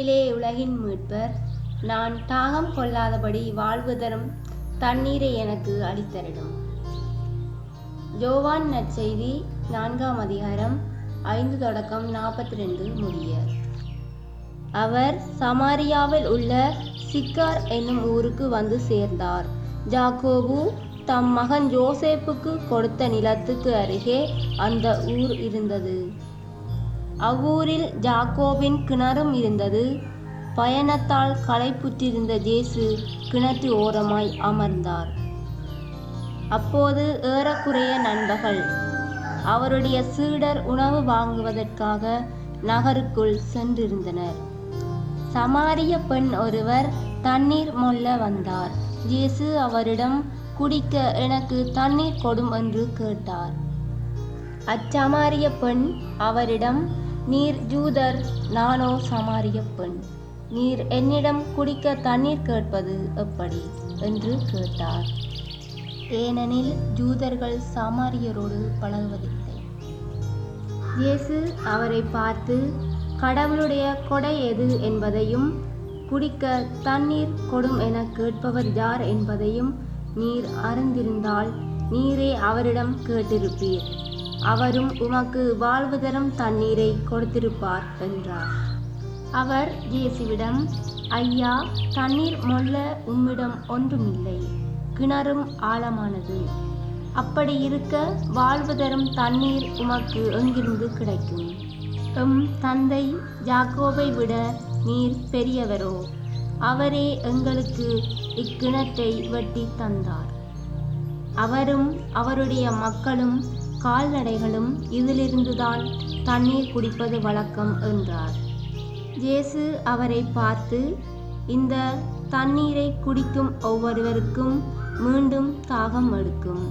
நீரே உலகின் மீட்பர். நான் தாகம் கொள்ளாதபடி வாழ்வு தரும் தண்ணீரை எனக்கு அளித்தருளும். யோவான் நற்செய்தி 4ஆம் அதிகாரம் 5-42 முடிய. அவர் சமாரியாவில் உள்ள சிக்கார் என்னும் ஊருக்கு வந்து சேர்ந்தார். யாக்கோபு தம் மகன் யோசேப்புக்கு கொடுத்த நிலத்துக்கு அருகே அந்த ஊர் இருந்தது. அவ்வூரில் யாக்கோபின் கிணறும் இருந்தது. பயணத்தால் களைப்புற்றிருந்த இயேசு கிணற்று ஓரமாய் அமர்ந்தார். அப்போது ஏறக்குறைய நண்பகல். அவருடைய சீடர் உணவு வாங்குவதற்காக நகருக்குள் சென்றிருந்தனர். சமாரிய பெண் ஒருவர் தண்ணீர் மொள்ள வந்தார். இயேசு அவரிடம், குடிக்க எனக்கு தண்ணீர் கொடும் என்று கேட்டார். அச்சமாரிய பெண் அவரிடம், நீர் யூதர், நானோ சமாரிய பெண். நீர் என்னிடம் குடிக்க தண்ணீர் கேட்பது எப்படி என்று கேட்டார். ஏனெனில் யூதர்கள் சமாரியரோடு பழகுவதில்லை. இயேசு அவரை பார்த்து, கடவுளுடைய கொடை எது என்பதையும் குடிக்க தண்ணீர் கொடும் என கேட்பவர் யார் என்பதையும் நீர் அறிந்திருந்தால் நீரே அவரிடம் கேட்டிருப்பீர். அவரும் உமக்கு வாழ்வு தரும் தண்ணீரை கொடுத்திருப்பார் என்றார். அவர் இயேசுவிடம், ஐயா, தண்ணீர் மொள்ள உம்மிடம் ஒன்றுமில்லை, கிணறும் ஆழமானது. அப்படி இருக்க வாழ்வு தரும் தண்ணீர் உமக்கு எங்கிருந்து கிடைக்கும்? எம் தந்தை யாக்கோபை விட நீர் பெரியவரோ? அவரே எங்களுக்கு இக்கிணற்றை வெட்டி தந்தார். அவரும் அவருடைய மக்களும் கால்நடைகளும் இதிலிருந்துதான் தண்ணீர் குடிப்பது வழக்கம் என்றார். இயேசு அவரை பார்த்து, இந்த தண்ணீரை குடிக்கும் ஒவ்வொருவருக்கும் மீண்டும் தாகம் எடுக்கும்.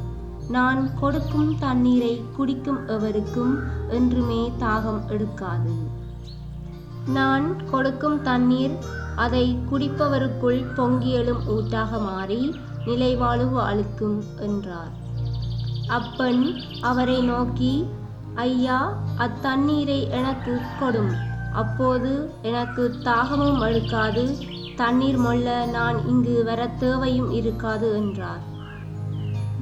நான் கொடுக்கும் தண்ணீரை குடிக்கும் எவருக்கும் என்றுமே தாகம் எடுக்காது. நான் கொடுக்கும் தண்ணீர் அதை குடிப்பவருக்குள் பொங்கி எழும் ஊற்றாக மாறி நிலைவாழ்வு அளிக்கும் என்றார். அப்பெண் அவரை நோக்கி, ஐயா, அத்தண்ணீரை எனக்கு கொடும். அப்போது எனக்கு தாகமும் எடுக்காது, தண்ணீர் மொள்ள நான் இங்கு வர தேவையும் இருக்காது என்றார்.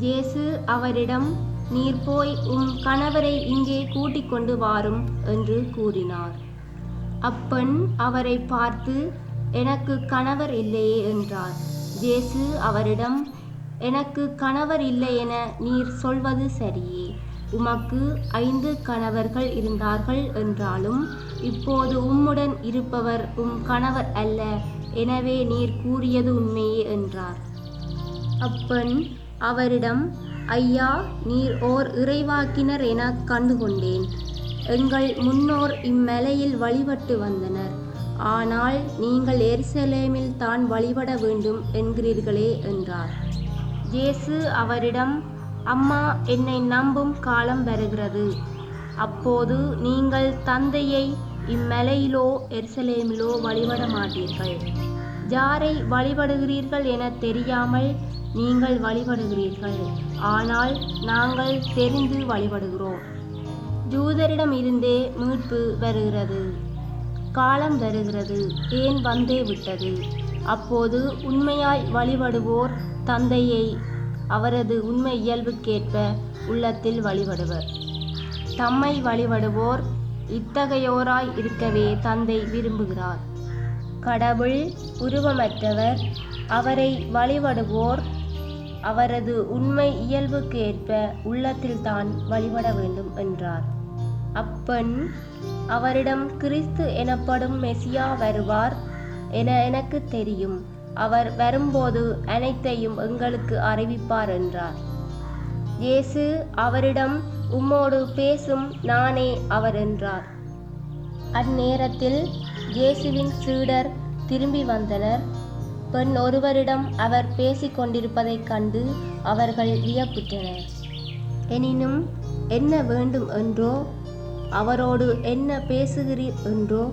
இயேசு அவரிடம், நீர் போய் உம் கணவரை இங்கே கூட்டிக் கொண்டு வாரும் என்று கூறினார். அப்பெண் அவரை பார்த்து, எனக்கு கணவர் இல்லையே என்றார். இயேசு அவரிடம், எனக்கு கணவர் இல்லை என நீர் சொல்வது சரியே. உமக்கு 5 கணவர்கள் இருந்தார்கள் என்றாலும் இப்போது உம்முடன் இருப்பவர் உம் கணவர் அல்ல. எனவே நீர் கூறியது உண்மையே என்றார். அப்பெண் அவரிடம், ஐயா, நீர் ஓர் இறைவாக்கினர் என கண்டுகொண்டேன். எங்கள் முன்னோர் இம்மலையில் வழிபட்டு வந்தனர். ஆனால் நீங்கள் எருசலேமில் தான் வழிபட வேண்டும் என்கிறீர்களே என்றார். இயேசு அவரிடம், அம்மா, என்னை நம்பும் காலம் வருகிறது. அப்போது நீங்கள் தந்தையை இம்மலையிலோ எருசலேமிலோ வழிபட மாட்டீர்கள். யாரை வழிபடுகிறீர்கள் என தெரியாமல் நீங்கள் வழிபடுகிறீர்கள். ஆனால் நாங்கள் தெரிந்து வழிபடுகிறோம். யூதரிடம் இருந்தே மீட்பு வருகிறது. காலம் வருகிறது, ஏன் வந்தே விட்டது. அப்போது உண்மையாய் வழிபடுவோர் தந்தையை அவரது உண்மை இயல்புக்கேற்ப உள்ளத்தில் வழிபடுவர். தம்மை வழிபடுவோர் இத்தகையோராய் இருக்கவே தந்தை விரும்புகிறார். கடவுள் உருவமற்றவர். அவரை வழிபடுவோர் அவரது உண்மை இயல்புக்கு ஏற்ப உள்ளத்தில் தான் வழிபட வேண்டும் என்றார். அப்பெண் அவரிடம், கிறிஸ்து எனப்படும் மெசியா வருவார் என எனக்கு தெரியும். அவர் வரும்போது அனைத்தையும் எங்களுக்கு அறிவிப்பார் என்றார். இயேசு அவரிடம், உம்மோடு பேசும் நானே அவர் என்றார். அந்நேரத்தில் இயேசுவின் சீடர் திரும்பி வந்தனர். பெண் ஒருவரிடம் அவர் பேசிக் கொண்டிருப்பதைக் கண்டு அவர்கள் வியப்புற்றனர். எனினும் என்ன வேண்டும் என்றோ அவரோடு என்ன பேசுகிறீர் என்றோ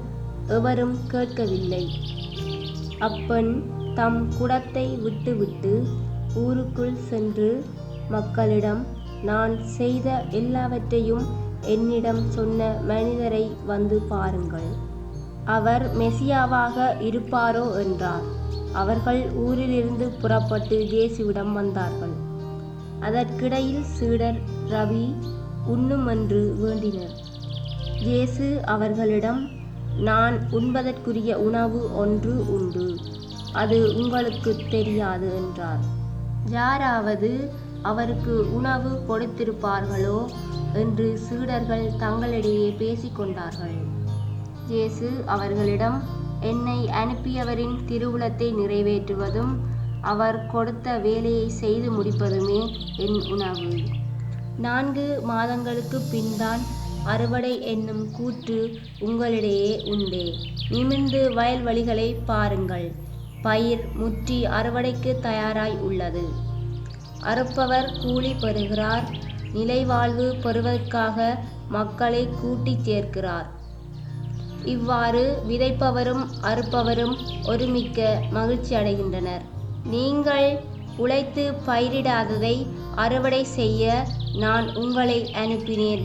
எவரும் கேட்கவில்லை. அப்பெண் தம் குடத்தை விட்டுவிட்டு ஊருக்குள் சென்று மக்களிடம், நான் செய்த எல்லாவற்றையும் என்னிடம் சொன்ன மனிதரை வந்து பாருங்கள். அவர் மெசியாவாக இருப்பாரோ என்றார். அவர்கள் ஊரிலிருந்து புறப்பட்டு இயேசுவிடம் வந்தார்கள். அதற்கிடையில் சீடர் ரவி உண்ணும் என்று வேண்டினர். இயேசு அவர்களிடம், நான் உண்பதற்குரிய உணவு ஒன்று உண்டு, அது உங்களுக்கு தெரியாது என்றார். யாராவது அவருக்கு உணவு கொடுத்திருப்பார்களோ என்று சீடர்கள் தங்களிடையே பேசிக்கொண்டார்கள். இயேசு அவர்களிடம், என்னை அனுப்பியவரின் திருவுளத்தை நிறைவேற்றுவதும் அவர் கொடுத்த வேலையை செய்து முடிப்பதுமே என் உணவு. 4 மாதங்களுக்கு பின்தான் அறுவடை என்னும் கூற்று உங்களிடையே உண்டே. நிமிர்ந்து வயல்வெளிகளை பாருங்கள். பயிர் முற்றி அறுவடைக்கு தயாராய் உள்ளது. அறுப்பவர் கூலி பெறுகிறார். நிலைவாழ்வு பெறுவதற்காக மக்களை கூட்டிச் சேர்க்கிறார். இவ்வாறு விதைப்பவரும் அறுப்பவரும் ஒருமிக்க மகிழ்ச்சி அடைகின்றனர். நீங்கள் உழைத்து பயிரிடாததை அறுவடை செய்ய நான் உங்களை அனுப்பினேன்.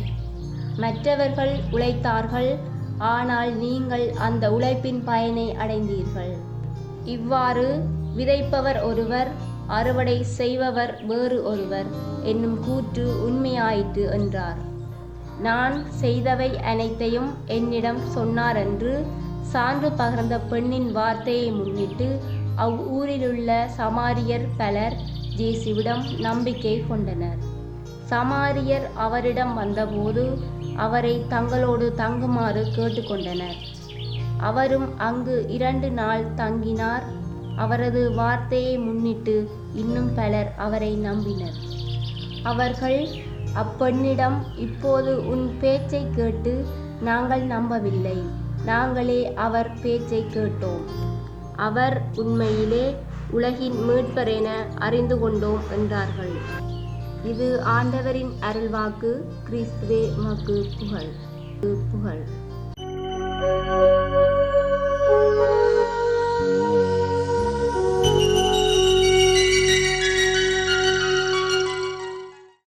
மற்றவர்கள் உழைத்தார்கள், ஆனால் நீங்கள் அந்த உழைப்பின் பயனை அடைந்தீர்கள். இவ்வாறு விதைப்பவர் ஒருவர், அறுவடை செய்பவர் வேறு ஒருவர் என்னும் கூற்று உண்மையாயிற்று என்றார். நான் செய்தவை அனைத்தையும் என்னிடம் சொன்னார் என்று சான்று பகர்ந்த பெண்ணின் வார்த்தையை முன்னிட்டு அவ்வூரிலுள்ள சமாரியர் பலர் இயேசுவிடம் நம்பிக்கை கொண்டனர். சமாரியர் அவரிடம் வந்தபோது அவரை தங்களோடு தங்குமாறு கேட்டுக்கொண்டனர். அவரும் அங்கு 2 நாள் தங்கினார். அவரது வார்த்தையை முன்னிட்டு இன்னும் பலர் அவரை நம்பினர். அவர்கள் அப்பெண்ணிடம், இப்போது உன் பேச்சை கேட்டு நாங்கள் நம்பவில்லை, நாங்களே அவர் பேச்சை கேட்டோம். அவர் உண்மையிலே உலகின் மீட்பர் என அறிந்து கொண்டோம் என்றார்கள். இது ஆண்டவரின் அருள்வாக்கு. கிறிஸ்துவே உமக்கு புகழ்.